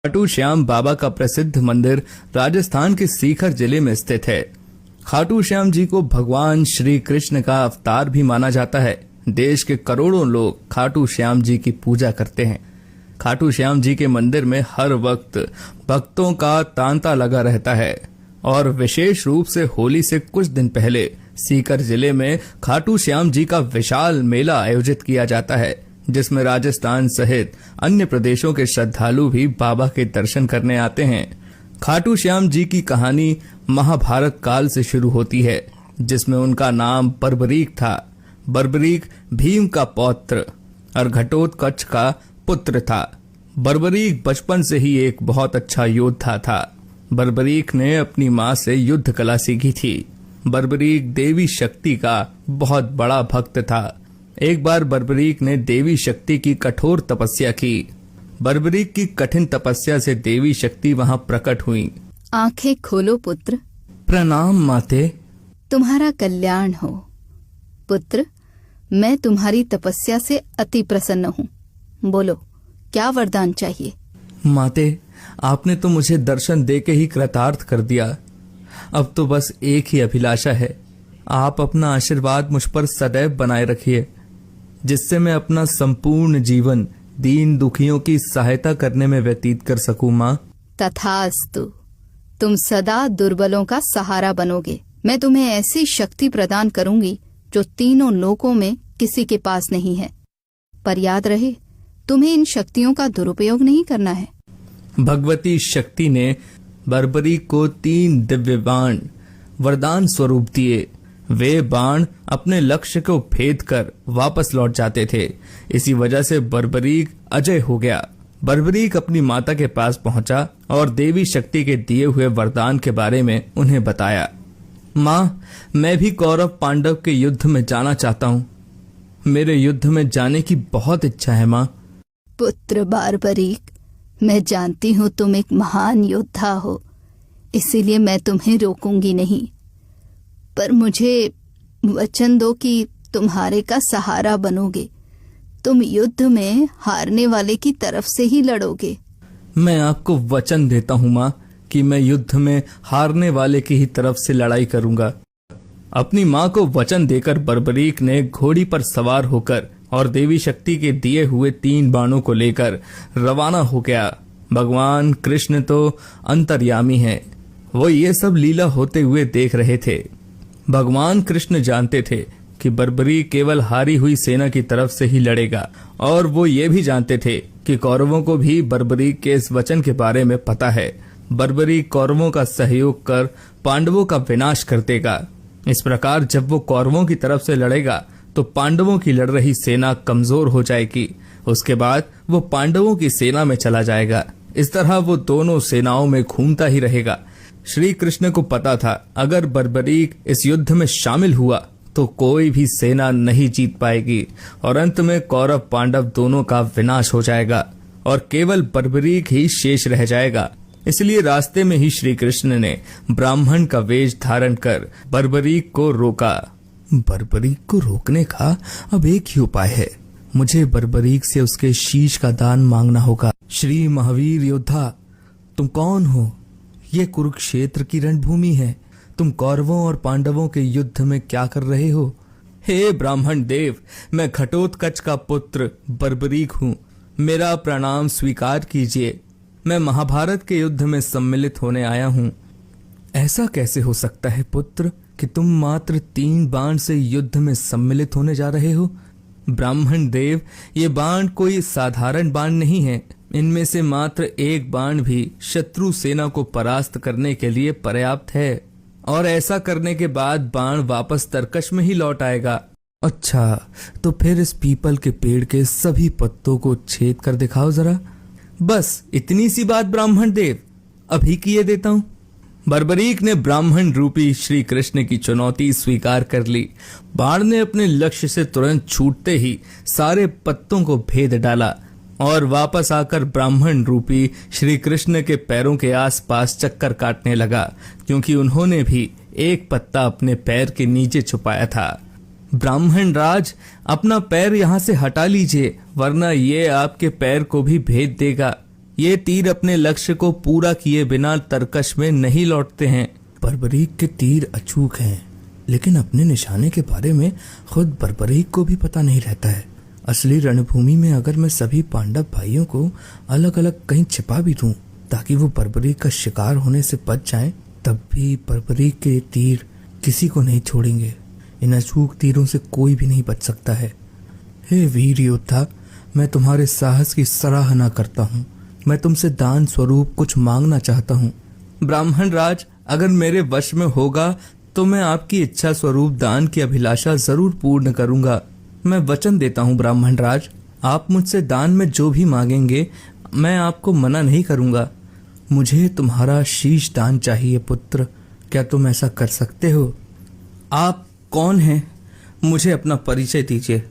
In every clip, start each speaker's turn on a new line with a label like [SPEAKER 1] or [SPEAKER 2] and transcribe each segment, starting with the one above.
[SPEAKER 1] खाटू श्याम बाबा का प्रसिद्ध मंदिर राजस्थान के सीकर जिले में स्थित है। खाटू श्याम जी को भगवान श्री कृष्ण का अवतार भी माना जाता है। देश के करोड़ों लोग खाटू श्याम जी की पूजा करते हैं। खाटू श्याम जी के मंदिर में हर वक्त भक्तों का तांता लगा रहता है और विशेष रूप से होली से कुछ दिन पहले सीकर जिले में खाटू श्याम जी का विशाल मेला आयोजित किया जाता है, जिसमें राजस्थान सहित अन्य प्रदेशों के श्रद्धालु भी बाबा के दर्शन करने आते हैं। खाटू श्याम जी की कहानी महाभारत काल से शुरू होती है, जिसमें उनका नाम बर्बरीक था। बर्बरीक भीम का पौत्र और घटोत्कच का पुत्र था। बर्बरीक बचपन से ही एक बहुत अच्छा योद्धा था। बर्बरीक ने अपनी मां से युद्ध कला सीखी थी। बर्बरीक देवी शक्ति का बहुत बड़ा भक्त था। एक बार बर्बरीक ने देवी शक्ति की कठोर तपस्या की। बर्बरीक की कठिन तपस्या से देवी शक्ति वहां प्रकट हुई।
[SPEAKER 2] आंखें खोलो पुत्र।
[SPEAKER 1] प्रणाम माते।
[SPEAKER 2] तुम्हारा कल्याण हो पुत्र। मैं तुम्हारी तपस्या से अति प्रसन्न हूँ। बोलो, क्या वरदान चाहिए?
[SPEAKER 1] माते, आपने तो मुझे दर्शन दे के ही कृतार्थ कर दिया। अब तो बस एक ही अभिलाषा है, आप अपना आशीर्वाद मुझ पर सदैव बनाए रखिए, जिससे मैं अपना संपूर्ण जीवन दीन दुखियों की सहायता करने में व्यतीत कर सकूं। माँ,
[SPEAKER 2] तथास्तु। तुम सदा दुर्बलों का सहारा बनोगे। मैं तुम्हें ऐसी शक्ति प्रदान करूंगी जो तीनों लोकों में किसी के पास नहीं है। पर याद रहे, तुम्हें इन शक्तियों का दुरुपयोग नहीं करना है।
[SPEAKER 1] भगवती शक्ति ने बर्बरीक को 3 दिव्य बाण वरदान स्वरूप दिए। वे बाण अपने लक्ष्य को भेद कर वापस लौट जाते थे। इसी वजह से बर्बरीक अजय हो गया। बर्बरीक अपनी माता के पास पहुंचा और देवी शक्ति के दिए हुए वरदान के बारे में उन्हें बताया। माँ, मैं भी कौरव पांडव के युद्ध में जाना चाहता हूँ। मेरे युद्ध में जाने की बहुत इच्छा है। माँ।
[SPEAKER 2] पुत्र बर्बरीक, मैं जानती हूँ तुम एक महान योद्धा हो, इसीलिए मैं तुम्हें रोकूंगी नहीं। पर मुझे वचन दो कि तुम्हारे का सहारा बनोगे। तुम युद्ध में हारने वाले की तरफ से ही लड़ोगे।
[SPEAKER 1] मैं आपको वचन देता हूँ माँ कि मैं युद्ध में हारने वाले की ही तरफ से लड़ाई करूंगा। अपनी माँ को वचन देकर बर्बरीक ने घोड़ी पर सवार होकर और देवी शक्ति के दिए हुए 3 बाणों को लेकर रवाना हो गया। भगवान कृष्ण तो अंतर्यामी हैं। वो ये सब लीला होते हुए देख रहे थे। भगवान कृष्ण जानते थे कि बर्बरीक केवल हारी हुई सेना की तरफ से ही लड़ेगा, और वो ये भी जानते थे कि कौरवों को भी बर्बरीक के इस वचन के बारे में पता है। बर्बरीक कौरवों का सहयोग कर पांडवों का विनाश कर देगा। इस प्रकार जब वो कौरवों की तरफ से लड़ेगा तो पांडवों की लड़ रही सेना कमजोर हो जाएगी। उसके बाद वो पांडवों की सेना में चला जाएगा। इस तरह वो दोनों सेनाओं में घूमता ही रहेगा। श्री कृष्ण को पता था, अगर बर्बरीक इस युद्ध में शामिल हुआ तो कोई भी सेना नहीं जीत पाएगी और अंत में कौरव पांडव दोनों का विनाश हो जाएगा और केवल बर्बरीक ही शेष रह जाएगा। इसलिए रास्ते में ही श्री कृष्ण ने ब्राह्मण का वेश धारण कर बर्बरीक को रोका। बर्बरीक को रोकने का अब एक ही उपाय है। मुझे बर्बरीक से उसके शीश का दान मांगना होगा। श्री महावीर योद्धा, तुम कौन हो? ये कुरुक्षेत्र की रणभूमि है। तुम कौरवों और पांडवों के युद्ध में क्या कर रहे हो? हे ब्राह्मण देव, मैं घटोत्कच का पुत्र बर्बरीक हूँ। मेरा प्रणाम स्वीकार कीजिए। मैं महाभारत के युद्ध में सम्मिलित होने आया हूँ। ऐसा कैसे हो सकता है पुत्र कि तुम मात्र 3 बाण से युद्ध में सम्मिलित होने जा रहे हो? ब्राह्मण देव, ये बाण कोई साधारण बाण नहीं है। इनमें से मात्र 1 बाण भी शत्रु सेना को परास्त करने के लिए पर्याप्त है, और ऐसा करने के बाद बाण वापस तरकश में ही लौट आएगा। अच्छा, तो फिर इस पीपल के पेड़ के सभी पत्तों को छेद कर दिखाओ जरा। बस इतनी सी बात ब्राह्मण देव, अभी किए देता हूँ। बर्बरीक ने ब्राह्मण रूपी श्री कृष्ण की चुनौती स्वीकार कर ली। बाण ने अपने लक्ष्य से तुरंत छूटते ही सारे पत्तों को भेद डाला और वापस आकर ब्राह्मण रूपी श्री कृष्ण के पैरों के आसपास चक्कर काटने लगा, क्योंकि उन्होंने भी एक पत्ता अपने पैर के नीचे छुपाया था। ब्राह्मण राज, अपना पैर यहाँ से हटा लीजिए, वरना ये आपके पैर को भी भेद देगा। ये तीर अपने लक्ष्य को पूरा किए बिना तरकश में नहीं लौटते हैं। बर्बरीक के तीर अचूक हैं, लेकिन अपने निशाने के बारे में खुद बर्बरीक को भी पता नहीं रहता है। असली रणभूमि में अगर मैं सभी पांडव भाइयों को अलग अलग कहीं छिपा भी दूं ताकि वो बर्बरीक का शिकार होने से बच जाएं, तब भी बर्बरीक के तीर किसी को नहीं छोड़ेंगे। इन अचूक तीरों से कोई भी नहीं बच सकता है। हे वीर योद्धा, मैं तुम्हारे साहस की सराहना करता हूँ। मैं तुमसे दान स्वरूप कुछ मांगना चाहता हूँ। ब्राह्मण राज, अगर मेरे वश में होगा तो मैं आपकी इच्छा स्वरूप दान की अभिलाषा जरूर पूर्ण करूंगा। मैं वचन देता हूँ ब्राह्मण राज, आप मुझसे दान में जो भी मांगेंगे मैं आपको मना नहीं करूंगा। मुझे तुम्हारा शीश दान चाहिए पुत्र, क्या तुम ऐसा कर सकते हो? आप कौन हैं? मुझे अपना परिचय दीजिए।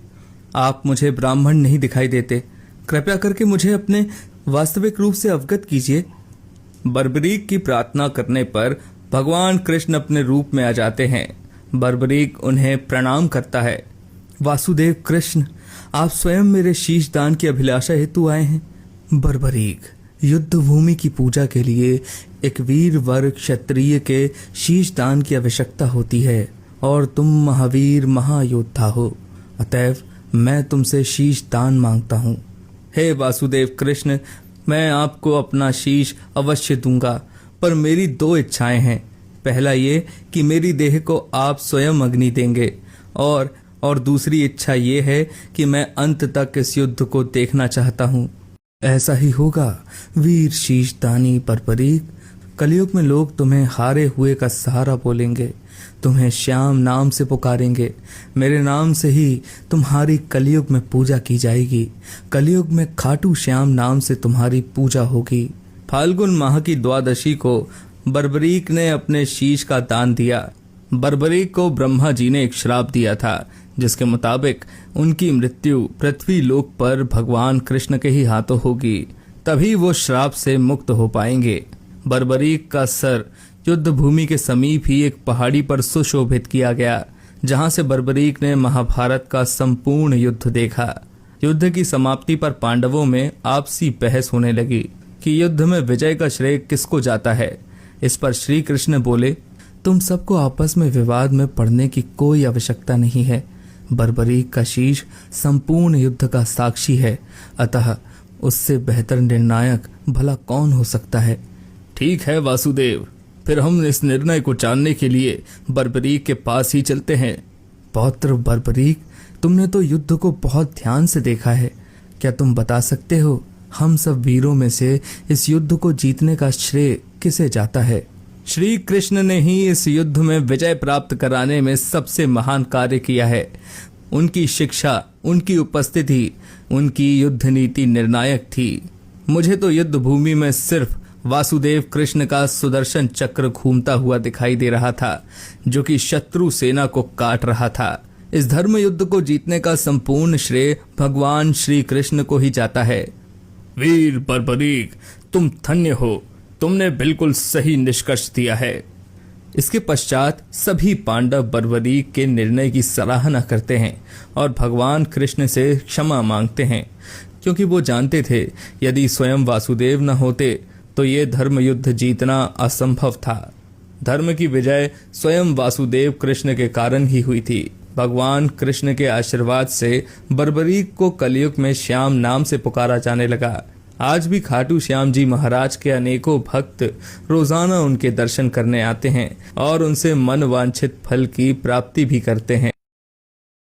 [SPEAKER 1] आप मुझे ब्राह्मण नहीं दिखाई देते, कृपया करके मुझे अपने वास्तविक रूप से अवगत कीजिए। बर्बरीक की प्रार्थना करने पर भगवान कृष्ण अपने रूप में आ जाते हैं। बर्बरीक उन्हें प्रणाम करता है। वासुदेव कृष्ण, आप स्वयं मेरे शीश दान की अभिलाषा हेतु आए हैं। बर्बरीक, युद्ध भूमि की पूजा के लिए एक वीर वर क्षत्रिय के शीश दान की आवश्यकता होती है और तुम महावीर महायोद्धा हो, अतएव मैं तुमसे शीश दान मांगता हूँ। हे वासुदेव कृष्ण, मैं आपको अपना शीश अवश्य दूंगा, पर मेरी 2 इच्छाएं हैं। पहला ये कि मेरी देह को आप स्वयं अग्नि देंगे, और दूसरी इच्छा ये है कि मैं अंत तक इस युद्ध को देखना चाहता हूँ। ऐसा ही होगा वीर शीशदानी बर्बरीक। कलयुग में लोग तुम्हें हारे हुए का सहारा बोलेंगे, तुम्हें श्याम नाम से पुकारेंगे। मेरे नाम से ही तुम्हारी कलयुग में पूजा की जाएगी। कलयुग में खाटू श्याम नाम से तुम्हारी पूजा होगी। फाल्गुन माह की द्वादशी को बर्बरीक ने अपने शीश का दान दिया। बर्बरीक को ब्रह्मा जी ने एक श्राप दिया था, जिसके मुताबिक उनकी मृत्यु पृथ्वी लोक पर भगवान कृष्ण के ही हाथों होगी, तभी वो श्राप से मुक्त हो पाएंगे। बर्बरीक का सर युद्ध भूमि के समीप ही एक पहाड़ी पर सुशोभित किया गया, जहां से बर्बरीक ने महाभारत का संपूर्ण युद्ध देखा। युद्ध की समाप्ति पर पांडवों में आपसी बहस होने लगी कि युद्ध में विजय का श्रेय किसको जाता है। इस पर श्री कृष्ण बोले, तुम सबको आपस में विवाद में पड़ने की कोई आवश्यकता नहीं है। बर्बरीक का शीश संपूर्ण युद्ध का साक्षी है, अतः उससे बेहतर निर्णायक भला कौन हो सकता है। ठीक है वासुदेव, फिर हम इस निर्णय को जानने के लिए बर्बरीक के पास ही चलते हैं। पौत्र बर्बरीक, तुमने तो युद्ध को बहुत ध्यान से देखा है, क्या तुम बता सकते हो हम सब वीरों में से इस युद्ध को जीतने का श्रेय किसे जाता है? श्री कृष्ण ने ही इस युद्ध में विजय प्राप्त कराने में सबसे महान कार्य किया है। उनकी शिक्षा, उनकी उपस्थिति, उनकी युद्ध नीति निर्णायक थी। मुझे तो युद्ध भूमि में सिर्फ वासुदेव कृष्ण का सुदर्शन चक्र घूमता हुआ दिखाई दे रहा था, जो कि शत्रु सेना को काट रहा था। इस धर्म युद्ध को जीतने का संपूर्ण श्रेय भगवान श्री कृष्ण को ही जाता है। वीर बर्बरीक, तुम धन्य हो, तुमने बिल्कुल सही निष्कर्ष दिया है। इसके पश्चात सभी पांडव बर्बरीक के निर्णय की सराहना करते हैं और भगवान कृष्ण से क्षमा मांगते हैं, क्योंकि वो जानते थे यदि स्वयं वासुदेव न होते तो ये धर्म युद्ध जीतना असंभव था। धर्म की विजय स्वयं वासुदेव कृष्ण के कारण ही हुई थी। भगवान कृष्ण के आशीर्वाद से बर्बरीक को कलयुग में श्याम नाम से पुकारा जाने लगा। आज भी खाटू श्याम जी महाराज के अनेकों भक्त रोजाना उनके दर्शन करने आते हैं और उनसे मन वांछित फल की प्राप्ति भी करते हैं।